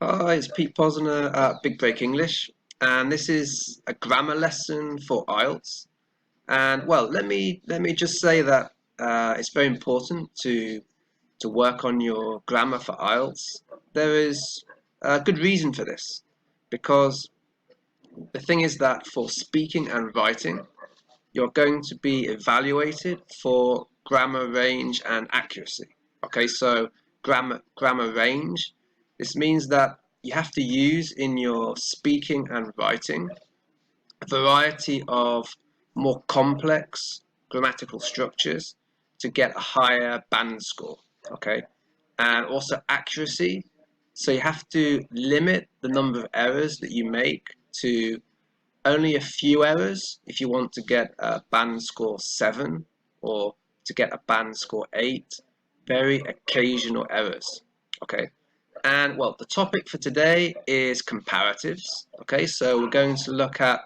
Hi, it's Pete Posner at Big Break English, and this is a grammar lesson for IELTS. And well, let me just say that it's very important to work on your grammar for IELTS. There is a good reason for this, because the thing is that for speaking and writing, you're going to be evaluated for grammar range and accuracy. Okay, so grammar range. This means that you have to use in your speaking and writing a variety of more complex grammatical structures to get a higher band score. Okay, and also accuracy. So you have to limit the number of errors that you make to only a few errors if you want to get a band score 7 or to get a band score 8. Very occasional errors. Okay. And well, the topic for today is comparatives. Okay, so we're going to look at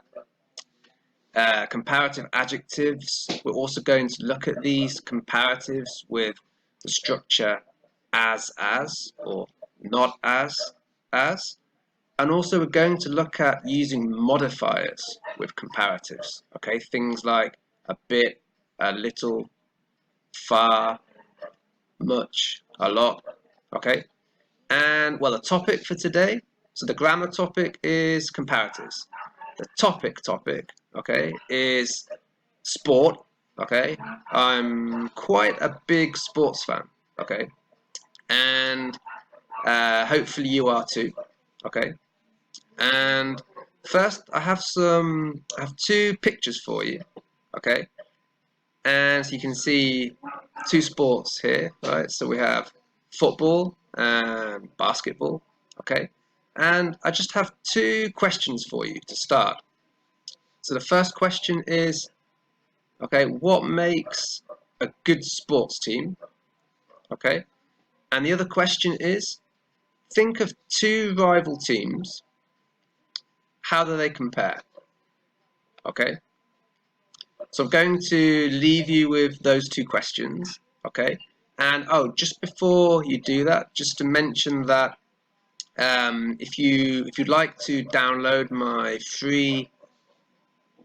comparative adjectives. We're also going to look at these comparatives with the structure as or not as. And also we're going to look at using modifiers with comparatives. Okay, things like a bit, a little, far, much, a lot. Okay, and well, the topic for today, so the grammar topic is comparatives. The topic, okay, is sport. Okay, I'm quite a big sports fan. Okay, and hopefully you are too. Okay, and first I have two pictures for you. Okay, and so you can see two sports here, right? So we have football and basketball. Okay, and I just have two questions for you to start. So the first question is, okay, what makes a good sports team? Okay, and the other question is, think of two rival teams. How do they compare? Okay, so I'm going to leave you with those two questions. Okay, and oh, just before you do that, just to mention that if you'd like to download my free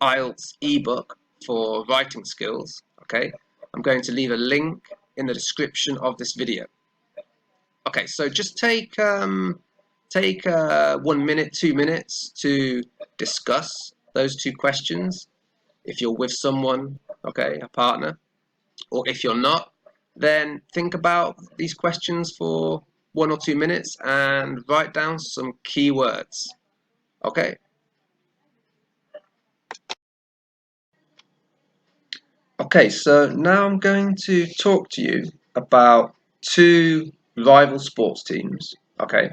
IELTS ebook for writing skills, okay, I'm going to leave a link in the description of this video. Okay, so just take 1 minute, 2 minutes to discuss those two questions. If you're with someone, okay, a partner, or if you're not, then think about these questions for 1 or 2 minutes and write down some keywords. Okay. Okay, so now I'm going to talk to you about two rival sports teams. Okay,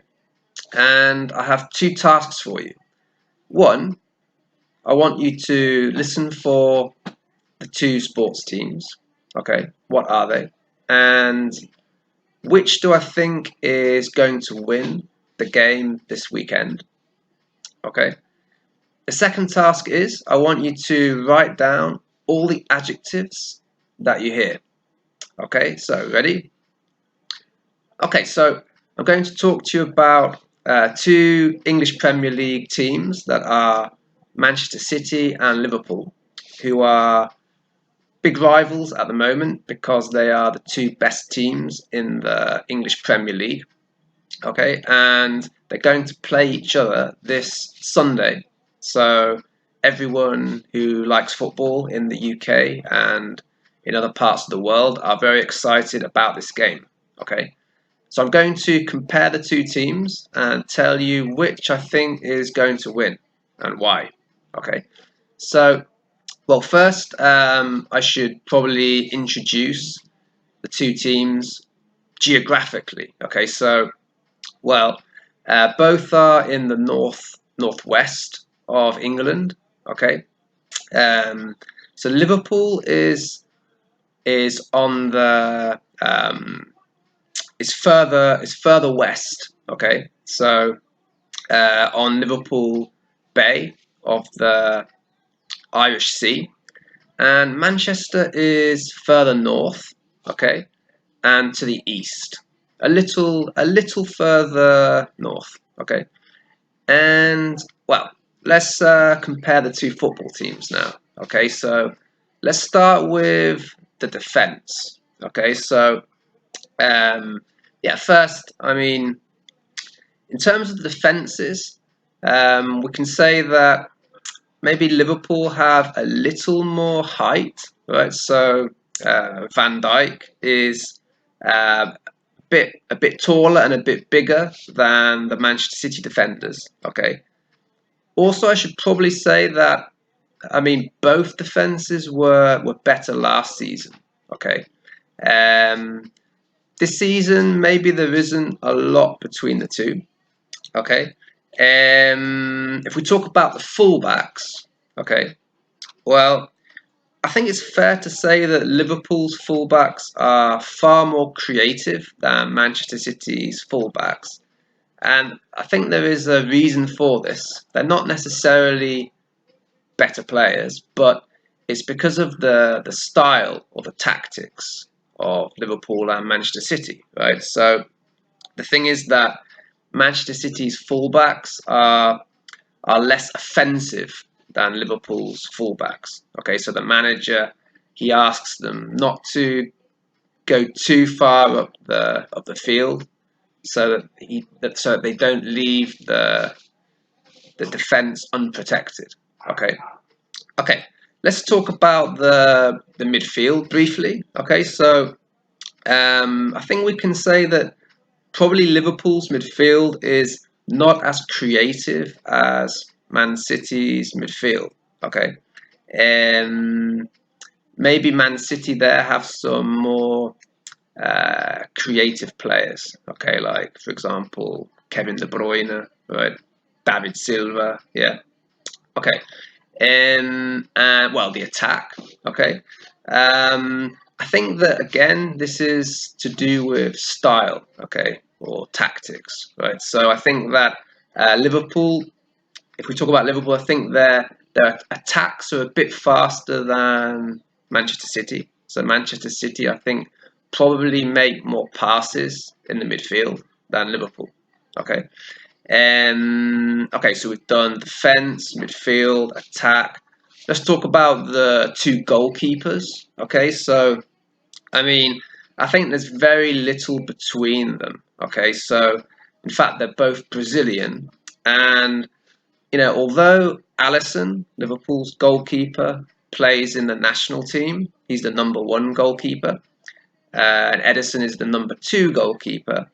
and I have two tasks for you. One, I want you to listen for the two sports teams. Okay, what are they? And which do I think is going to win the game this weekend? Okay. The second task is I want you to write down all the adjectives that you hear. Okay, so ready? Okay, so I'm going to talk to you about two English Premier League teams that are Manchester City and Liverpool, who are big rivals at the moment because they are the two best teams in the English Premier League. Okay, and they're going to play each other this Sunday. So everyone who likes football in the UK and in other parts of the world are very excited about this game. Okay, so I'm going to compare the two teams and tell you which I think is going to win and why. Okay, so well, first I should probably introduce the two teams geographically. Okay, so well, both are in the northwest of England. Okay, um, so Liverpool is on the is further west. Okay, so on Liverpool Bay of the Irish Sea, and Manchester is further north. Okay, and to the east. a little further north. Okay, and well, let's compare the two football teams now. Okay, so let's start with the defense. Okay, so yeah, first, I mean, in terms of the defenses, we can say that maybe Liverpool have a little more height, right? So Van Dijk is a bit taller and a bit bigger than the Manchester City defenders. Okay. Also, I should probably say that I mean both defenses were better last season. Okay. Um, this season maybe there isn't a lot between the two. Okay. If we talk about the fullbacks, okay. Well, I think it's fair to say that Liverpool's fullbacks are far more creative than Manchester City's fullbacks. And I think there is a reason for this. They're not necessarily better players, but it's because of the style or the tactics of Liverpool and Manchester City, right? So the thing is that Manchester City's fullbacks are less offensive than Liverpool's fullbacks. Okay, so the manager he asks them not to go too far up the field, so that they don't leave the defense unprotected. Okay, okay. Let's talk about the midfield briefly. Okay, so I think we can say that probably Liverpool's midfield is not as creative as Man City's midfield. Okay, um, maybe Man City there have some more creative players. Okay, like for example Kevin De Bruyne, right? David Silva, yeah. Okay, and well the attack. Okay, I think that again this is to do with style. Okay, or tactics, right? So I think that Liverpool, if we talk about Liverpool, I think their attacks are a bit faster than Manchester City. So Manchester City, I think, probably make more passes in the midfield than Liverpool. Okay. Okay, so we've done defense, midfield, attack. Let's talk about the two goalkeepers. Okay, so I mean, I think there's very little between them. Okay, so in fact, they're both Brazilian, and although Alisson, Liverpool's goalkeeper, plays in the national team, he's the number one goalkeeper, and Edison is the number two goalkeeper.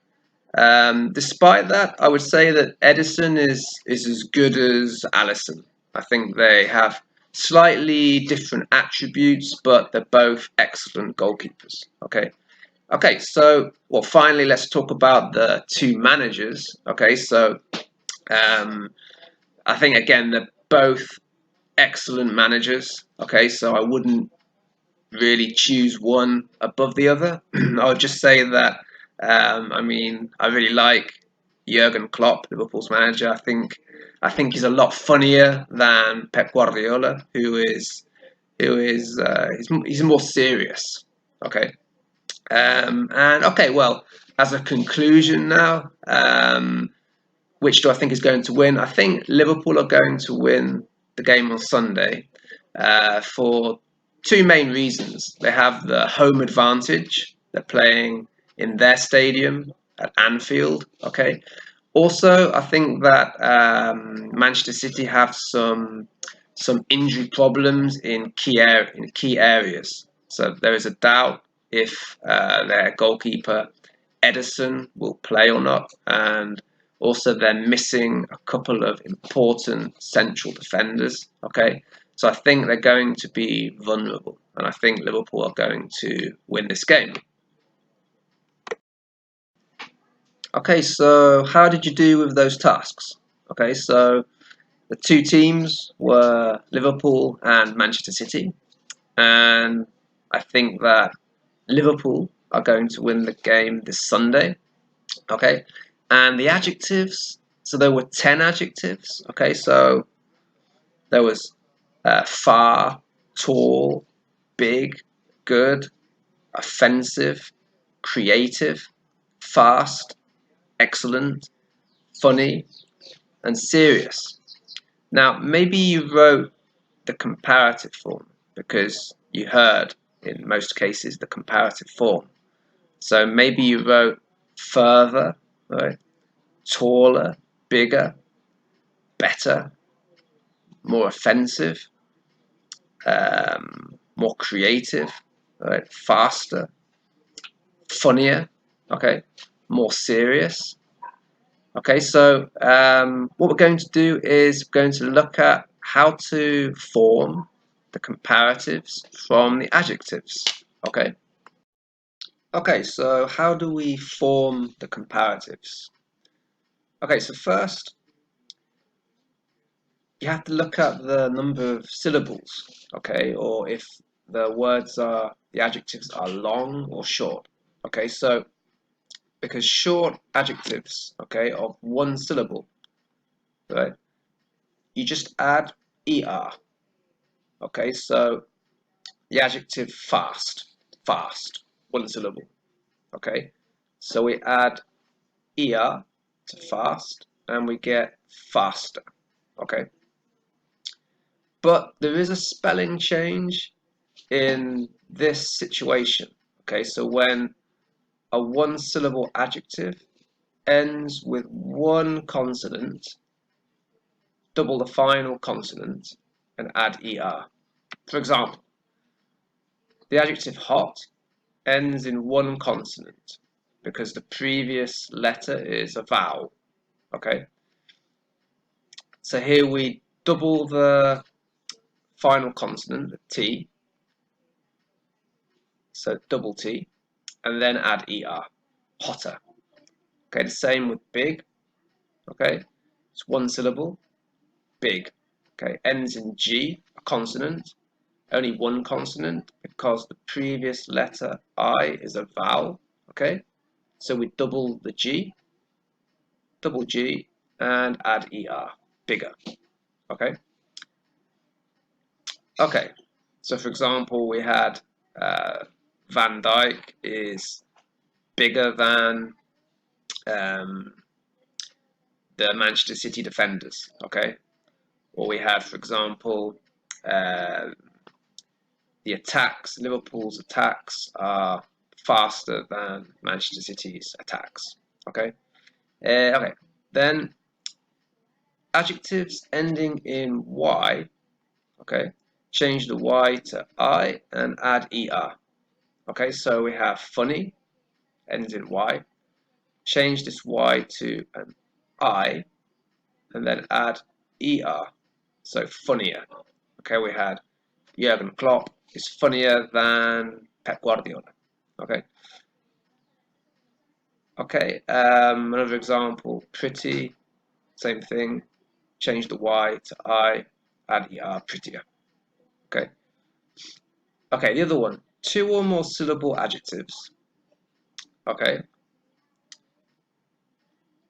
Despite that, I would say that Edison is as good as Alisson. I think they have slightly different attributes, but they're both excellent goalkeepers. Okay. Okay, so well, finally, let's talk about the two managers. Okay, so um, I think again they're both excellent managers. Okay, so I wouldn't really choose one above the other. I would just say that I mean I really like Jurgen Klopp, Liverpool's manager. I think he's a lot funnier than Pep Guardiola, he's more serious. Okay, and okay, well, as a conclusion now, which do I think is going to win? I think Liverpool are going to win the game on Sunday for two main reasons. They have the home advantage. They're playing in their stadium at Anfield. Okay. Also, I think that Manchester City have some injury problems in key areas. So there is a doubt if their goalkeeper Edison will play or not, and also they're missing a couple of important central defenders. Okay, so I think they're going to be vulnerable, and I think Liverpool are going to win this game. Okay, so how did you do with those tasks? Okay, so the two teams were Liverpool and Manchester City, and I think that Liverpool are going to win the game this Sunday. Okay, and the adjectives. So there were 10 adjectives. Okay, so there was far, tall, big, good, offensive, creative, fast, excellent, funny, and serious. Now, maybe you wrote the comparative form because you heard, in most cases, the comparative form. So maybe you wrote further, right? Taller, bigger, better, more offensive, more creative, right? Faster, funnier, okay, more serious. Okay, so what we're going to do is we're going to look at how to form the comparatives from the adjectives. Okay. Okay, so how do we form the comparatives? Okay, so first you have to look at the number of syllables, okay, or if the adjectives are long or short. Okay, so because short adjectives, okay, of one syllable, right, you just add er. Okay, so the adjective fast, fast, one syllable. Okay, so we add er to fast and we get faster. Okay, but there is a spelling change in this situation. Okay, so when a one syllable adjective ends with one consonant, double the final consonant and add er. For example, the adjective hot ends in one consonant because the previous letter is a vowel. Okay, so here we double the final consonant, T, so double T, and then add ER, hotter. Okay, the same with big, okay, it's one syllable, big. Okay, ends in G, a consonant, only one consonant because the previous letter I is a vowel, okay, so we double the G, double G, and add ER, bigger, okay. Okay, so for example, we had Van Dyke is bigger than um, the Manchester City defenders, okay? Or we had, for example, uh, the attacks, Liverpool's attacks are faster than Manchester City's attacks, okay? Okay, then adjectives ending in Y, okay? Change the Y to I and add ER. Okay, so we have funny, ends in Y. Change this Y to an I, and then add ER, so funnier. Okay, we had Jurgen Klopp is funnier than Pep Guardiola. Okay. Okay, another example, pretty, same thing. Change the Y to I, add ER, prettier. Okay. Okay, the other one, two or more syllable adjectives. Okay.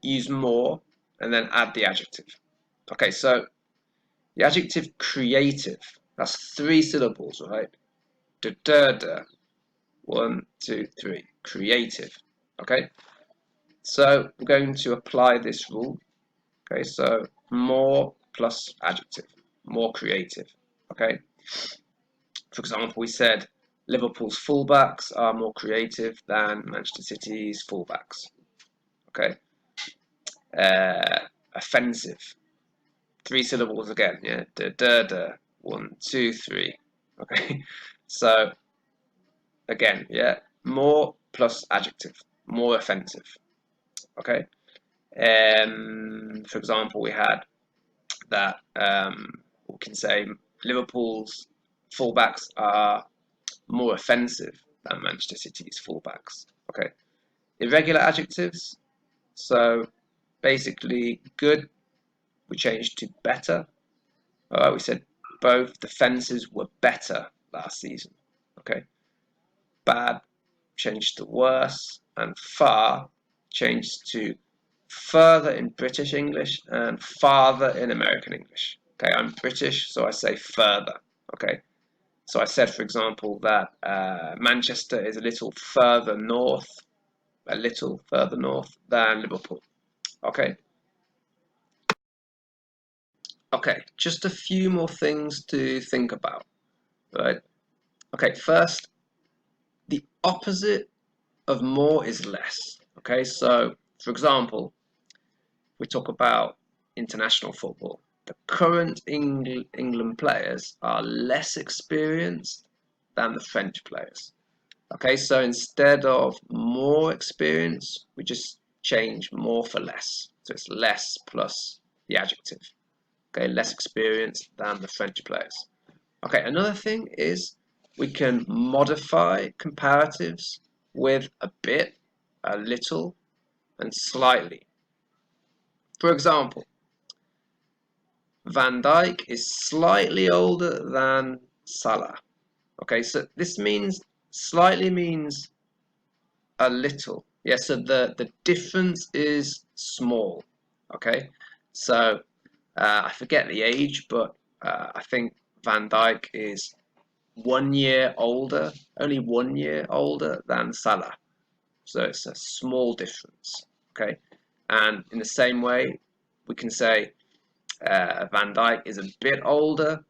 Use more and then add the adjective. Okay, so the adjective creative, that's three syllables, right? Da, da, da. 1, 2, 3. Creative. Okay, so we're going to apply this rule. Okay, so more plus adjective, more creative. Okay, for example, we said Liverpool's fullbacks are more creative than Manchester City's fullbacks. Okay, offensive, three syllables again. Yeah, da da da. 1, 2, 3. Okay, so again, yeah, more plus adjective, more offensive. Okay, for example, we had that we can say Liverpool's fullbacks are more offensive than Manchester City's fullbacks. Okay, irregular adjectives. So basically, good we changed to better. We said both defenses were better last season. Okay, bad changed to worse, and far changed to further in British English and farther in American English. Okay, I'm British, so I say further. Okay, so I said, for example, that Manchester is a little further north a little further north than Liverpool. Okay. Okay, just a few more things to think about, right? Okay, first, the opposite of more is less. Okay, so for example, we talk about international football. The current England players are less experienced than the French players. Okay, so instead of more experience, we just change more for less. So it's less plus the adjective. Okay, less experience than the French players. Okay, another thing is we can modify comparatives with a bit, a little, and slightly. For example, Van Dijk is slightly older than Salah. Okay, so this means slightly means a little. Yeah, so the difference is small. Okay, so I forget the age, but I think Van Dijk is 1 year older, only 1 year older than Salah. So it's a small difference. Okay, and in the same way, we can say Van Dijk is a bit older,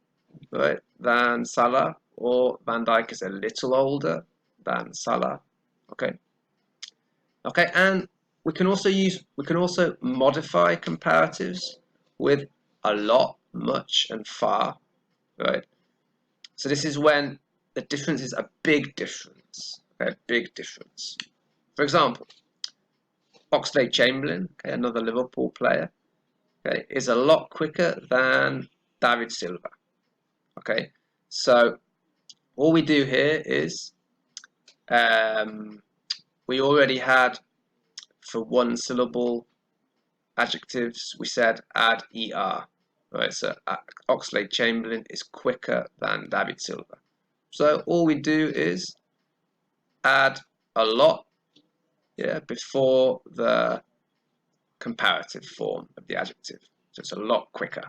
right, than Salah, or Van Dijk is a little older than Salah. Okay. Okay, and we can also modify comparatives with a lot, much, and far, right? So this is when the difference is a big difference, okay, a big difference. For example, Oxlade-Chamberlain, okay, another Liverpool player, okay, is a lot quicker than David Silva. Okay, so all we do here is we already had for one syllable adjectives, we said add er. Right, so Oxlade-Chamberlain is quicker than David Silva. So all we do is add a lot, yeah, before the comparative form of the adjective. So it's a lot quicker.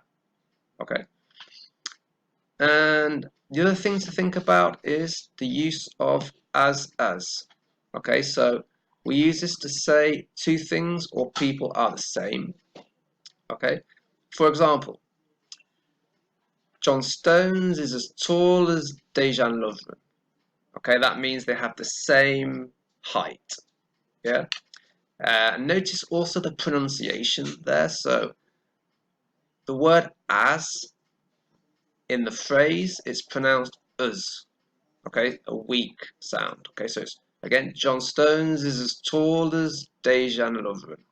Okay. And the other thing to think about is the use of as. Okay, so we use this to say two things or people are the same. Okay, for example, John Stones is as tall as Dejan Lovren. Okay, that means they have the same height. Yeah. Notice also the pronunciation there. So the word as in the phrase is pronounced us. Okay, a weak sound. Okay, so it's again John Stones is as tall as Dejan Lovren.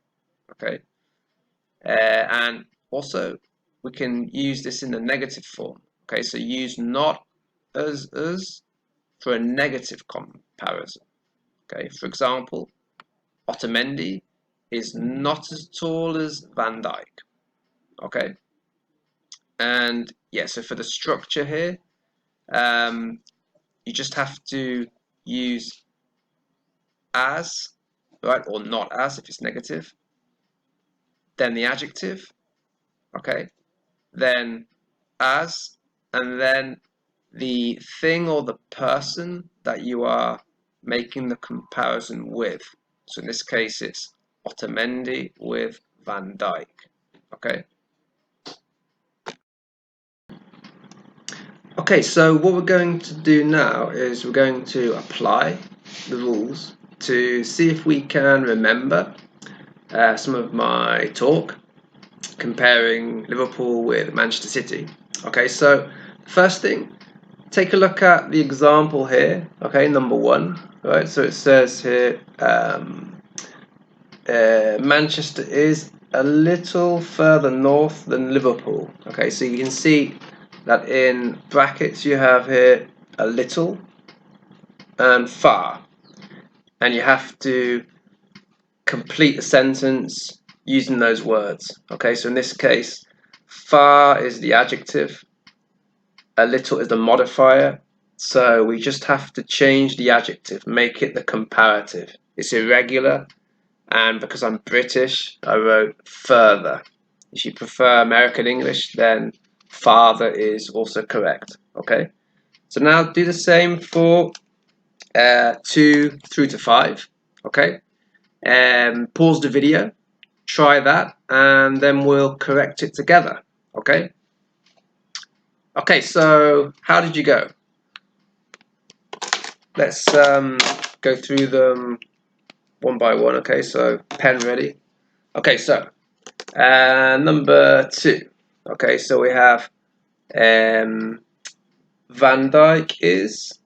Okay, and also we can use this in the negative form. Okay, so use not as us for a negative comparison. Okay, for example, Otamendi is not as tall as Van Dijk. Okay, and yeah, so for the structure here, you just have to use as, right, or not as if it's negative, then the adjective, okay, then as, and then the thing or the person that you are making the comparison with. So in this case, it's Otamendi with Van Dijk. Okay. Okay, so what we're going to do now is we're going to apply the rules to see if we can remember some of my talk comparing Liverpool with Manchester City. Okay, so first thing, take a look at the example here. Okay, number 1. Right, so it says here Manchester is a little further north than Liverpool. Okay, so you can see that in brackets you have here a little and far, and you have to complete the sentence using those words. Okay, so in this case, far is the adjective, a little is the modifier, so we just have to change the adjective, make it the comparative. It's irregular, and because I'm British, I wrote further. If you prefer American English, then farther is also correct. Okay, so now do the same for 2 through to 5. Okay, pause the video, try that, and then we'll correct it together. Okay? Okay, so how did you go? Let's go through them one by one. Okay, so pen ready. Okay, so number 2. Okay, so we have Van Dijk is.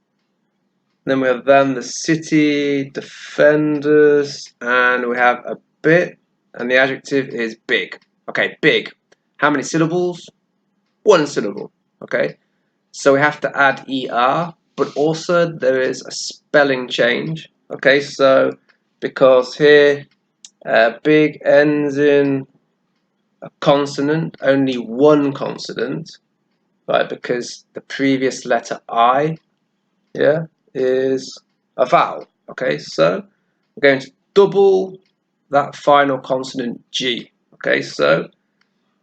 Then we have the city, defenders, and we have a bit, and the adjective is big. Okay, big. How many syllables? 1 syllable. Okay, so we have to add er, but also there is a spelling change. Okay, so because here big ends in a consonant, only 1 consonant, right? Because the previous letter I, yeah, is a vowel. Okay, so we're going to double that final consonant G. Okay, so,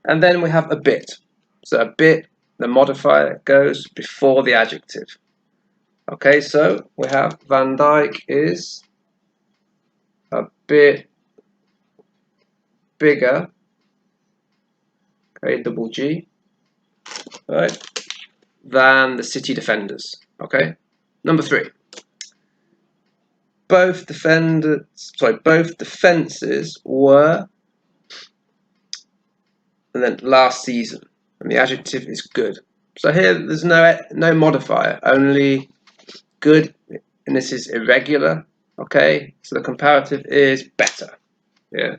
and then we have a bit. So a bit, the modifier goes before the adjective. Okay, so we have Van Dijk is a bit bigger. Okay, double G, right, than the city defenders. Okay, number 3. Both defenses were, and then last season, and the adjective is good. So here there's no modifier, only good, and this is irregular. Okay, so the comparative is better. Yeah,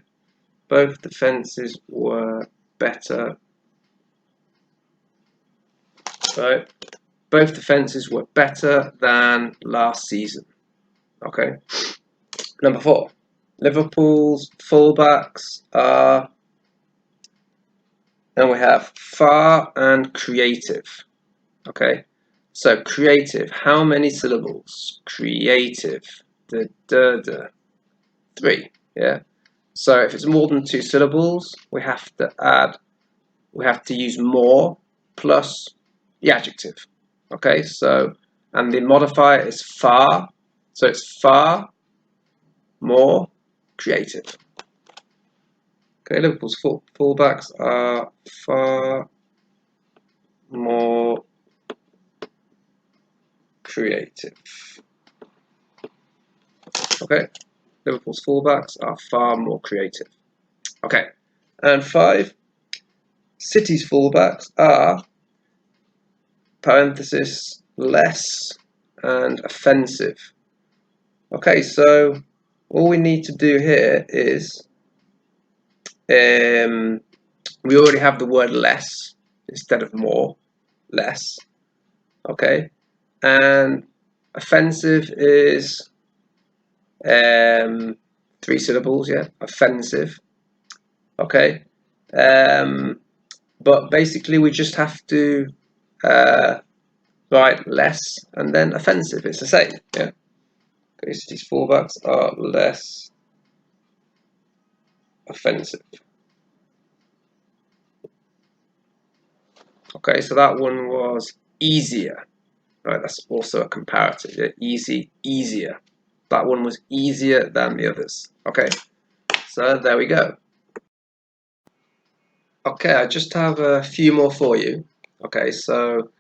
both defenses were better. Right, both defenses were better than last season. Okay, number 4. Liverpool's fullbacks are, and we have far and creative. Okay, so creative, how many syllables? Creative, 3. Yeah, so if it's more than 2 syllables, we have to use more plus the adjective. Okay, so, and the modifier is far, so it's far more creative. Okay, Liverpool's fullbacks are far more creative. Okay, Liverpool's fullbacks are far more creative. Okay, and 5. City's fullbacks are, parenthesis, less and offensive. Okay, so all we need to do here is we already have the word less instead of more, less. Okay, and offensive is 3 syllables, yeah, offensive. Okay, but basically we just have to write less and then offensive. It's the same, yeah. Okay, so these fullbacks are less offensive. Okay, so that one was easier. Right, that's also a comparative. Yeah, easy, easier. That one was easier than the others. Okay, so there we go. Okay, I just have a few more for you. Okay, so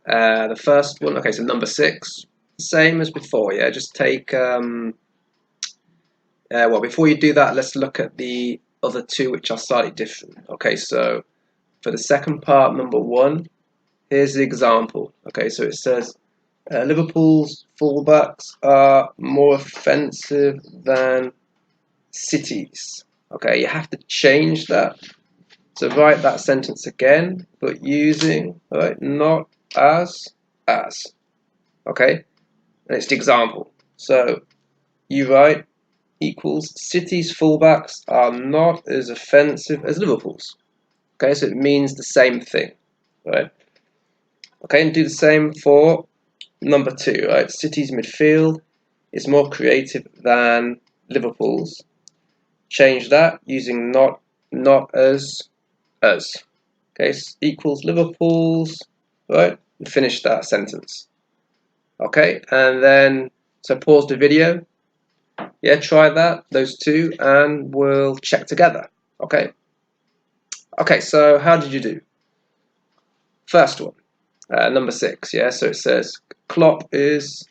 the first one, okay, so number 6, same as before, yeah, just take, well, before you do that, let's look at the other 2, which are slightly different. Okay, so for the second part, number 1, here's the example. Okay, so it says, Liverpool's fullbacks are more offensive than City's. Okay, you have to change that. So write that sentence again, but using, right, not as. Okay, and it's the example. So you write equals City's fullbacks are not as offensive as Liverpool's. Okay, so it means the same thing, right? Okay, and do the same for number 2, right? City's midfield is more creative than Liverpool's. Change that using not as. Okay, so equals Liverpool's, right? And finish that sentence. Okay, and then, so pause the video, Yeah, try that, those two, and we'll check together. Okay. Okay, so how did you do? First one, number 6. Yeah, so it says Klopp is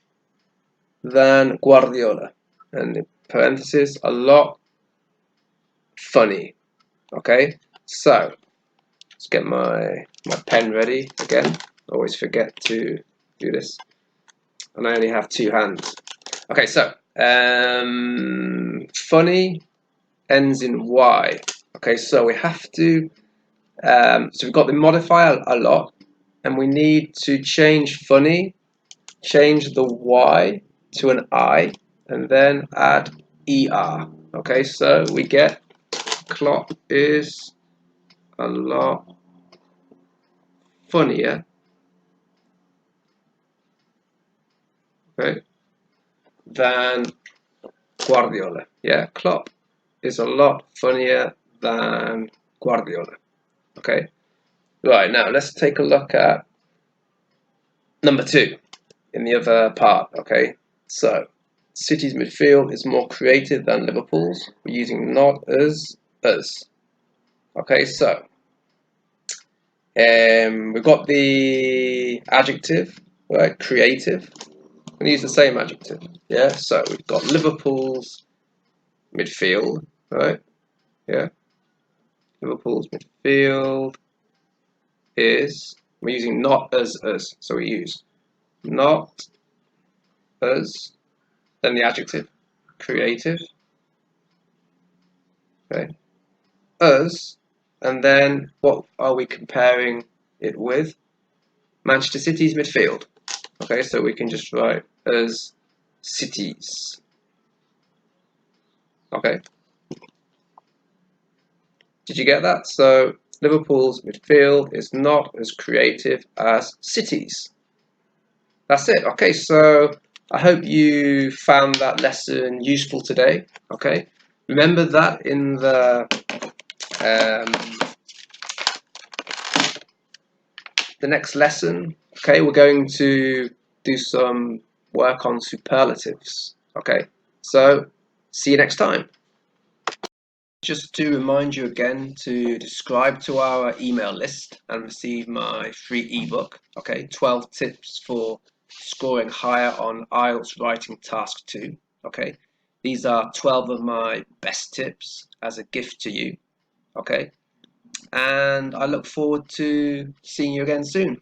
than Guardiola, and in parentheses, a lot funny. Okay, so let's get my pen ready again. Always forget to do this, and I only have 2 hands. Okay, so funny ends in Y. Okay, so we have to. So we've got the modifier a lot, and we need to change funny, change the Y to an I, and then add ER. Okay, so we get Klopp is a lot funnier, okay, than Guardiola. Yeah, Klopp is a lot funnier than Guardiola. Okay, right, now let's take a look at number 2 in the other part. Okay, so City's midfield is more creative than Liverpool's. We're using not as. Okay, so we've got the adjective, right? Creative. I'm going to use the same adjective. Yeah, so we've got Liverpool's midfield, right? Yeah, Liverpool's midfield is. We're using not as, so we use not as, then the adjective, creative, okay, as, and then what are we comparing it with? Manchester City's midfield. Okay, so we can just write as cities. Okay. Did you get that? So Liverpool's midfield is not as creative as City's. That's it. Okay, so I hope you found that lesson useful today. Okay, remember that in the next lesson. Okay, we're going to do some work on superlatives. Okay, so see you next time. Just to remind you again to subscribe to our email list and receive my free ebook, okay, 12 tips for scoring higher on IELTS Writing Task 2, okay. These are 12 of my best tips as a gift to you, okay. And I look forward to seeing you again soon.